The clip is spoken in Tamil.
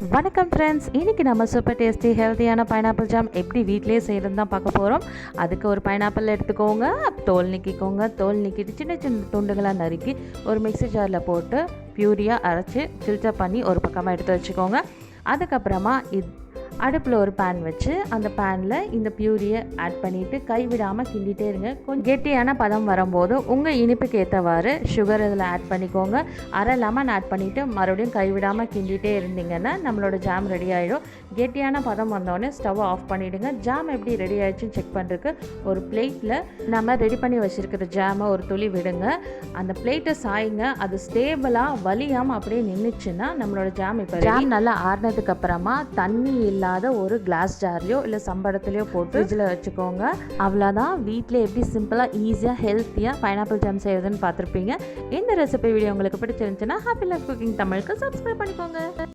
வணக்கம் ஃப்ரெண்ட்ஸ், இன்றைக்கி நம்ம சூப்பர் டேஸ்டி ஹெல்த்தியான பைனாப்பிள் ஜாம் எப்படி வீட்டிலே செய்கிறது தான் பார்க்க போகிறோம். அதுக்கு ஒரு பைனாப்பிள் எடுத்துக்கோங்க, தோல் நீக்கிக்கோங்க. தோல் நீக்கிட்டு சின்ன சின்ன துண்டுகளாக நறுக்கி ஒரு மிக்ஸி ஜாரில் போட்டு பியூரியாக அரைச்சி ஃபில்டர் பண்ணி ஒரு பக்கமாக எடுத்து வச்சுக்கோங்க. அதுக்கப்புறமா அடுப்பில் ஒரு பேன் வச்சு அந்த பேனில் இந்த பியூரியை ஆட் பண்ணிவிட்டு கைவிடாமல் கிண்டிகிட்டே இருங்க. கொஞ்சம் கெட்டியான பதம் வரும்போது உங்கள் இனிப்புக்கு ஏற்றவாறு சுகர் இதில் ஆட் பண்ணிக்கோங்க. அரை லெமன் ஆட் பண்ணிவிட்டு மறுபடியும் கைவிடாமல் கிண்டிகிட்டே இருந்தீங்கன்னா நம்மளோட ஜாம் ரெடி ஆகிடும். கெட்டியான பதம் வந்தோடனே ஸ்டவ்வை ஆஃப் பண்ணிவிடுங்க. ஜாம் எப்படி ரெடி ஆகிடுச்சுன்னு செக் பண்ணுறதுக்கு ஒரு பிளேட்டில் நம்ம ரெடி பண்ணி வச்சுருக்கிற ஜாமை ஒரு துளி விடுங்க. அந்த பிளேட்டை சாய்ங்க. அது ஸ்டேபிளாக வலியாமல் அப்படியே நின்றுச்சுன்னா நம்மளோட ஜாம் இப்போ ஜாம் நல்லா ஆறுனதுக்கு அப்புறமா தண்ணி இல்லாத ஒரு கிளாஸ் ஜார்லையோ இல்லை சம்படத்துலையோ போட்டு ஃப்ரிட்ஜில் வச்சுக்கோங்க. அவ்வளோதான். வீட்டில் எப்படி சிம்பிளாக ஈஸியாக ஹெல்த்தியாக பைனாப்பிள் ஜாம் செய்யுதுன்னு பார்த்துருப்பீங்க. இந்த ரெசிபி வீடியோ உங்களுக்கு பிடிச்சிருந்துச்சுன்னா ஹாப்பி லைஃப் குக்கிங் தமிழுக்கு சப்ஸ்கிரைப் பண்ணிக்கோங்க.